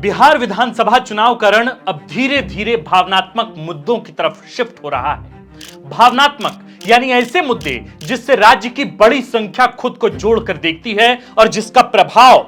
बिहार विधानसभा चुनाव का रण अब धीरे धीरे भावनात्मक मुद्दों की तरफ शिफ्ट हो रहा है। भावनात्मक यानी ऐसे मुद्दे जिससे राज्य की बड़ी संख्या खुद को जोड़कर देखती है और जिसका प्रभाव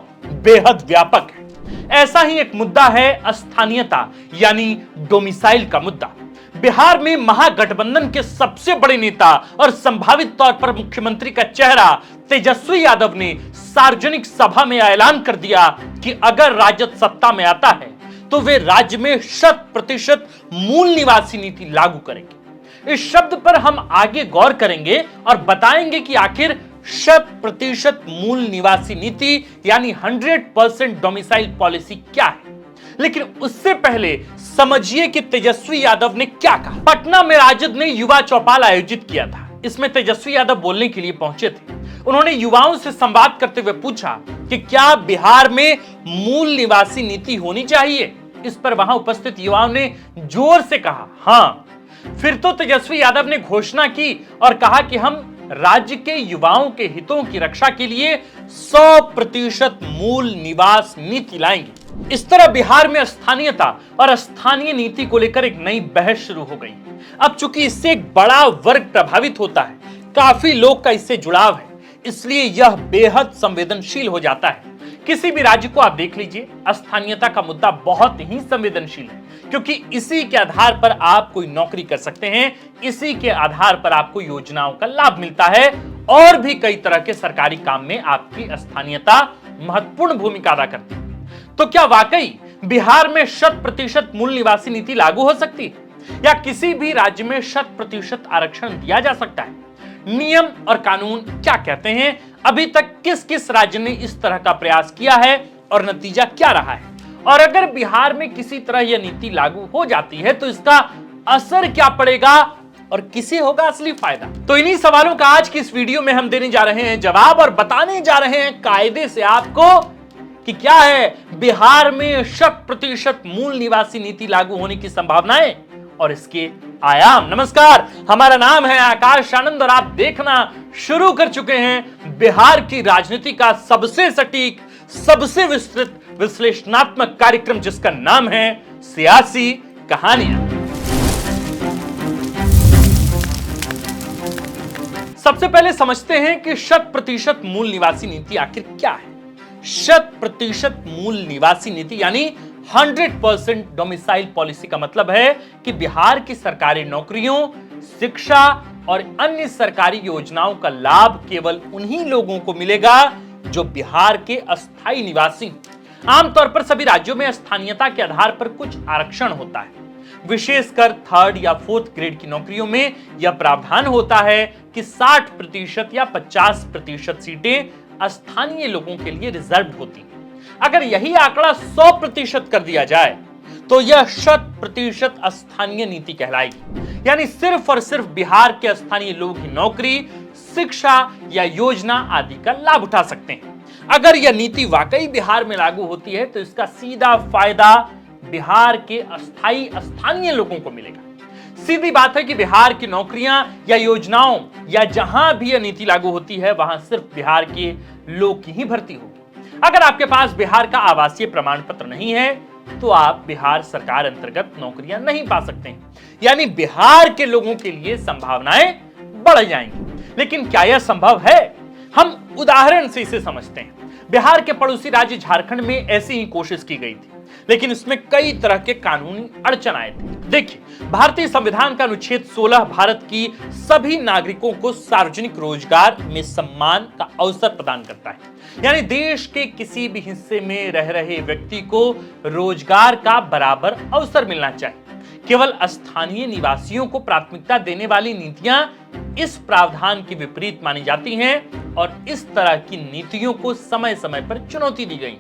बेहद व्यापक है। ऐसा ही एक मुद्दा है स्थानीयता यानी डोमिसाइल का मुद्दा। बिहार में महागठबंधन के सबसे बड़े नेता और संभावित तौर पर मुख्यमंत्री का चेहरा तेजस्वी यादव ने सार्वजनिक सभा में ऐलान कर दिया कि अगर राजद सत्ता में आता है तो वे राज्य में 100% मूल निवासी नीति लागू करेंगे। इस शब्द पर हम आगे गौर करेंगे और बताएंगे कि आखिर 100% मूल निवासी नीति यानी 100% डोमिसाइल पॉलिसी क्या है। लेकिन उससे पहले समझिए कि तेजस्वी यादव ने क्या कहा। पटना में राजद ने युवा चौपाल आयोजित किया था। इसमें तेजस्वी यादव बोलने के लिए पहुंचे थे। उन्होंने युवाओं से संवाद करते हुए पूछा कि क्या बिहार में मूल निवासी नीति होनी चाहिए। इस पर वहां उपस्थित युवाओं ने जोर से कहा हां। फिर तो तेजस्वी यादव ने घोषणा की और कहा कि हम राज्य के युवाओं के हितों की रक्षा के लिए 100% मूल निवास नीति लाएंगे। इस तरह बिहार में स्थानीयता और स्थानीय नीति को लेकर एक नई बहस शुरू हो गई। अब चूंकि इससे एक बड़ा वर्ग प्रभावित होता है, काफी लोग का इससे जुड़ाव है, इसलिए यह बेहद संवेदनशील हो जाता है। किसी भी राज्य को आप देख लीजिए, स्थानीयता का मुद्दा बहुत ही संवेदनशील है, क्योंकि इसी के आधार पर आप कोई नौकरी कर सकते हैं, इसी के आधार पर आपको योजनाओं का लाभ मिलता है और भी कई तरह के सरकारी काम में आपकी स्थानीयता महत्वपूर्ण भूमिका अदा करती है। तो क्या वाकई बिहार में 100% मूल निवासी नीति लागू हो सकती है या किसी भी राज्य में 100% आरक्षण दिया जा सकता है? नियम और कानून क्या कहते हैं? अभी तक किस किस राज्य ने इस तरह का प्रयास किया है और नतीजा क्या रहा है? और अगर बिहार में किसी तरह यह नीति लागू हो जाती है तो इसका असर क्या पड़ेगा और किसे होगा असली फायदा? तो इन्हीं सवालों का आज की इस वीडियो में हम देने जा रहे हैं जवाब और बताने जा रहे हैं कायदे से आपको कि क्या है बिहार में 100% मूल निवासी नीति लागू होने की संभावनाएं और इसके आयाम। नमस्कार, हमारा नाम है आकाश आनंद और आप देखना शुरू कर चुके हैं बिहार की राजनीति का सबसे सटीक, सबसे विस्तृत विश्लेषणात्मक कार्यक्रम जिसका नाम है सियासी कहानियां। सबसे पहले समझते हैं कि 100% मूल निवासी नीति आखिर क्या है। 100% मूल निवासी नीति यानी 100% डोमिसाइल पॉलिसी का मतलब है कि बिहार की सरकारी नौकरियों, शिक्षा और अन्य सरकारी योजनाओं का लाभ केवल उन्हीं लोगों को मिलेगा जो बिहार के अस्थायी निवासी। आमतौर पर सभी राज्यों में स्थानीयता के आधार पर कुछ आरक्षण होता है। विशेषकर 3rd या 4th ग्रेड की नौकरियों में यह प्रावधान होता है कि 60% या 50% सीटें स्थानीय लोगों के लिए रिजर्व होती हैं। अगर यही आंकड़ा 100% कर दिया जाए तो यह 100% स्थानीय नीति कहलाएगी, यानी सिर्फ और सिर्फ बिहार के स्थानीय लोग ही नौकरी, शिक्षा या योजना आदि का लाभ उठा सकते हैं। अगर यह नीति वाकई बिहार में लागू होती है तो इसका सीधा फायदा बिहार के अस्थायी स्थानीय लोगों को मिलेगा। सीधी बात है कि बिहार की नौकरियां या योजनाओं या जहां भी यह नीति लागू होती है वहां सिर्फ बिहार के लोग की ही भर्ती होगी। अगर आपके पास बिहार का आवासीय प्रमाण पत्र नहीं है तो आप बिहार सरकार अंतर्गत नौकरियां नहीं पा सकते हैं, यानी बिहार के लोगों के लिए संभावनाएं बढ़ जाएंगी। लेकिन क्या यह संभव है? हम उदाहरण से इसे समझते हैं। बिहार के पड़ोसी राज्य झारखंड में ऐसी ही कोशिश की गई थी, लेकिन इसमें कई तरह के कानूनी अड़चन आए थे। देखिए, भारतीय संविधान का अनुच्छेद 16 भारत की सभी नागरिकों को सार्वजनिक रोजगार में सम्मान का अवसर प्रदान करता है, यानी देश के किसी भी हिस्से में रह रहे व्यक्ति को रोजगार का बराबर अवसर मिलना चाहिए। केवल स्थानीय निवासियों को प्राथमिकता देने वाली नीतियां इस प्रावधान के विपरीत मानी जाती हैं और इस तरह की नीतियों को समय समय पर चुनौती दी गई,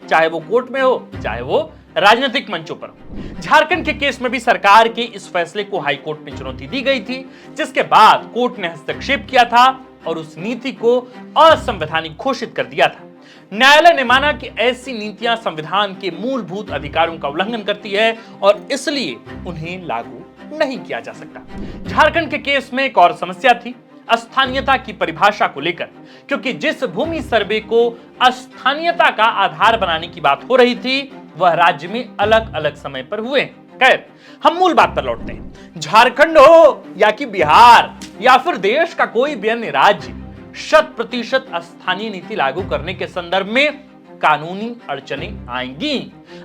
चाहे वो कोर्ट में हो, चाहे वो राजनीतिक मंचों पर हो। झारखंड के केस में भी सरकार के इस फैसले को हाई कोर्ट में चुनौती दी गई थी, जिसके बाद कोर्ट ने हस्तक्षेप किया था और उस नीति को असंवैधानिक घोषित कर दिया था। न्यायालय ने माना कि ऐसी नीतियां संविधान के मूलभूत अधिकारों का उल्लंघन करती है और इसलिए उन्हें लागू नहीं किया जा सकता। झारखंड के केस में एक और समस्या थी, स्थानीयता की परिभाषा को लेकर, क्योंकि जिस भूमि सर्वे को स्थानीयता का आधार बनाने की बात हो रही थी वह राज्य में अलग अलग समय पर हुए। खैर, हम मूल बात पर लौटते हैं। झारखंड हो या कि बिहार या फिर देश का कोई भी अन्य राज्य 100% स्थानीय नीति लागू करने के संदर्भ में कानूनी अड़चनें आएंगी।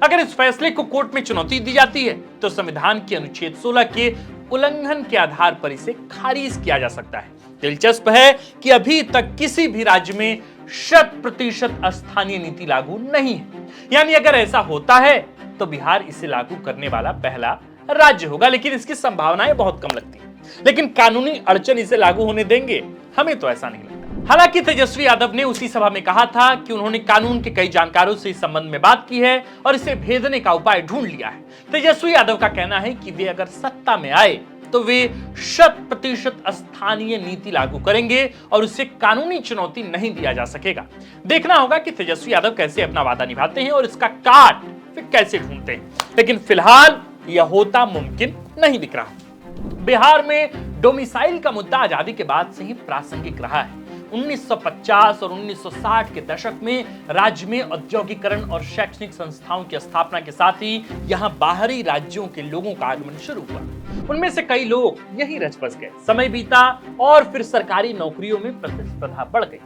अगर इस फैसले को कोर्ट में चुनौती दी जाती है तो संविधान के अनुच्छेद 16 के उल्लंघन के आधार पर इसे खारिज किया जा सकता है। दिलचस्प है कि अभी तक किसी भी राज्य में 100% स्थानीय नीति लागू नहीं है। यानी अगर ऐसा होता है तो बिहार इसे लागू करने वाला पहला राज्य होगा, लेकिन इसकी संभावनाएं बहुत कम लगती हैं। लेकिन कानूनी अड़चन इसे लागू होने देंगे? हमें तो ऐसा नहीं लगता। हालांकि तेजस्वी यादव ने उसी सभा में कहा था कि उन्होंने कानून के कई जानकारों से इस संबंध में बात की है और इसे भेदने का उपाय ढूंढ लिया है। तेजस्वी यादव का कहना है कि वे अगर सत्ता में आए तो वे 100% स्थानीय नीति लागू करेंगे और उसे कानूनी चुनौती नहीं दिया जा सकेगा। देखना होगा कि तेजस्वी यादव कैसे अपना वादा निभाते हैं और इसका काट वे कैसे ढूंढते हैं, लेकिन फिलहाल यह होता मुमकिन नहीं दिख रहा। बिहार में डोमिसाइल का मुद्दा आजादी के बाद से ही प्रासंगिक रहा है। 1950 और 1960 के दशक में राज्य में औद्योगिकरण और शैक्षणिक संस्थाओं की स्थापना के साथ ही यहां बाहरी राज्यों के लोगों का आगमन शुरू हुआ। उनमें से कई लोग यहीं रच बस गए। समय बीता और फिर सरकारी नौकरियों में प्रतिस्पर्धा बढ़ गई।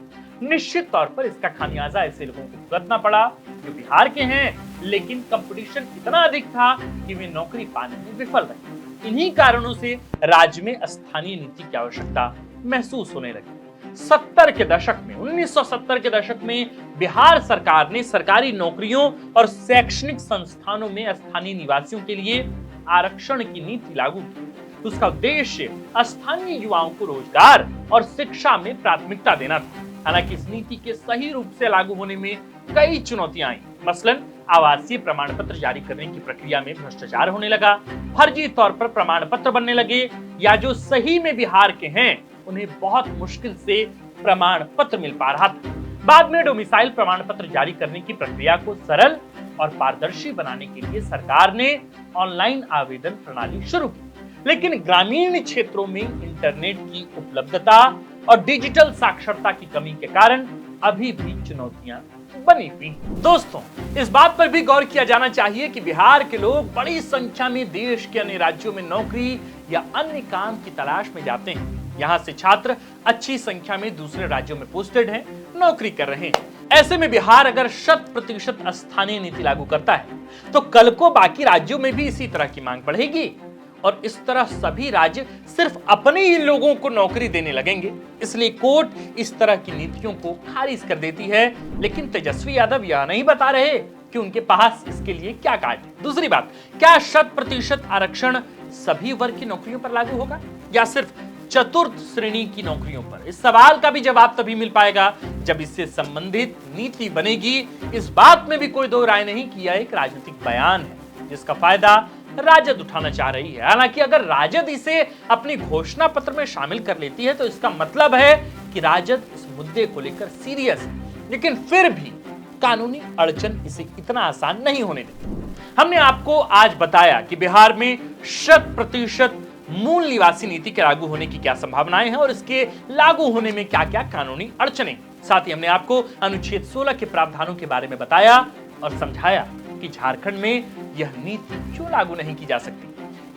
निश्चित तौर पर इसका खामियाजा ऐसे लोगों को भुगतना पड़ा जो बिहार के हैं, लेकिन कंपटीशन इतना अधिक था कि वे नौकरी पाने में विफल रहे। इन्हीं कारणों से राज्य में स्थानीय नीति की आवश्यकता महसूस होने लगी। 1970 के दशक में बिहार सरकार ने सरकारी नौकरियों और शैक्षणिक संस्थानों में स्थानीय निवासियों के लिए आरक्षण की नीति लागू की। उसका उद्देश्य स्थानीय युवाओं को रोजगार और शिक्षा में प्राथमिकता देना था। हालांकि इस नीति के सही रूप से लागू होने में कई चुनौतियां आई। मसलन आवासीय प्रमाण पत्र जारी करने की प्रक्रिया में भ्रष्टाचार होने लगा, फर्जी तौर पर प्रमाण पत्र बनने लगे, या जो सही में बिहार के हैं उन्हें बहुत मुश्किल से प्रमाण पत्र मिल पा रहा था। बाद में डोमिसाइल प्रमाण पत्र जारी करने की प्रक्रिया को सरल और पारदर्शी बनाने के लिए सरकार ने ऑनलाइन आवेदन प्रणाली शुरू की, लेकिन ग्रामीण क्षेत्रों में इंटरनेट की उपलब्धता और डिजिटल साक्षरता की कमी के कारण अभी भी चुनौतियां बनी हुई। दोस्तों, इस बात पर भी गौर किया जाना चाहिए कि बिहार के लोग बड़ी संख्या में देश के अन्य राज्यों में नौकरी या अन्य काम की तलाश में जाते हैं। यहाँ से छात्र अच्छी संख्या में दूसरे राज्यों में पोस्टेड हैं, नौकरी कर रहे हैं। ऐसे में बिहार अगर 100% स्थानीय नीति लागू करता है तो कल को बाकी राज्यों में भी इसी तरह की मांग बढ़ेगी और इस तरह सभी राज्य सिर्फ अपने ही लोगों को नौकरी देने लगेंगे। इसलिए कोर्ट इस तरह की नीतियों को खारिज कर देती है, लेकिन तेजस्वी यादव यह नहीं बता रहे कि उनके पास इसके लिए क्या काट है। दूसरी बात, क्या 100% आरक्षण सभी वर्ग की नौकरियों पर लागू होगा या सिर्फ चतुर्थ श्रेणी की नौकरियों पर? इस सवाल का भी जवाब तभी मिल पाएगा जब इससे संबंधित नीति बनेगी। इस बात में भी कोई दो राय नहीं कि यह एक राजनीतिक बयान है जिसका फायदा राजद उठाना चाह रही है। हालांकि अगर राजद इसे अपनी घोषणा पत्र में शामिल कर लेती है तो इसका मतलब है कि राजद इस मुद्दे को लेकर सीरियस है, लेकिन फिर भी कानूनी अड़चन इसे इतना आसान नहीं होने देती। हमने आपको आज बताया कि बिहार में 100% मूल निवासी नीति के लागू होने की क्या संभावनाएं हैं और इसके लागू होने में क्या क्या कानूनी अड़चनें। साथ ही हमने आपको अनुच्छेद 16 के प्रावधानों के बारे में बताया और समझाया कि झारखंड में यह नीति क्यों लागू नहीं की जा सकती,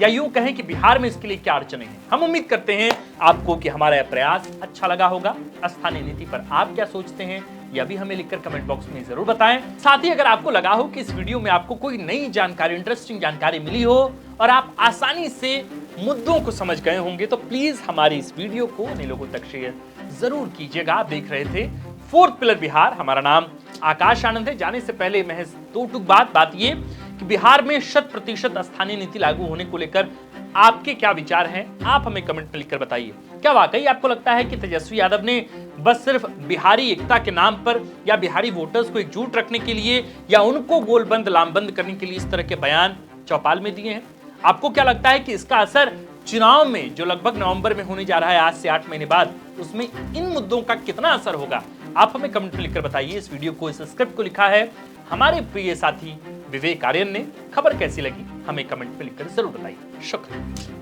या यूं कहें कि बिहार में इसके लिए क्या अड़चनें हैं। हम उम्मीद करते हैं आपको कि हमारा यह प्रयास अच्छा लगा होगा। स्थानीय नीति पर आप क्या सोचते हैं यह भी हमें लिखकर कमेंट बॉक्स में जरूर बताएं। साथ ही अगर आपको लगा हो कि इस वीडियो में आपको कोई नई जानकारी, इंटरेस्टिंग जानकारी मिली हो और आप आसानी से मुद्दों को समझ गए होंगे तो प्लीज हमारी इस वीडियो को अन्य लोगों तक शेयर जरूर कीजिएगा। आप देख रहे थे फोर्थ पिलर बिहार। हमारा नाम आकाश आनंद है। जाने से पहले महज दो टुक बात ये कि बिहार में 100% स्थानीय नीति लागू होने को लेकर आपके क्या विचार हैं, आप हमें कमेंट में लिखकर बताइए। क्या वाकई आपको लगता है कि तेजस्वी यादव ने बस सिर्फ बिहारी एकता के नाम पर या बिहारी वोटर्स को एकजुट रखने के लिए या उनको गोलबंद लामबंद करने के लिए इस तरह के बयान चौपाल में दिए हैं? आपको क्या लगता है कि इसका असर चुनाव में जो लगभग नवंबर में होने जा रहा है आज से 8 महीने बाद, उसमें इन मुद्दों का कितना असर होगा? आप हमें कमेंट में लिखकर बताइए। इस वीडियो को, इस स्क्रिप्ट को लिखा है हमारे प्रिय साथी विवेक आर्यन ने। खबर कैसी लगी हमें कमेंट में लिखकर जरूर बताइए। शुक्रिया।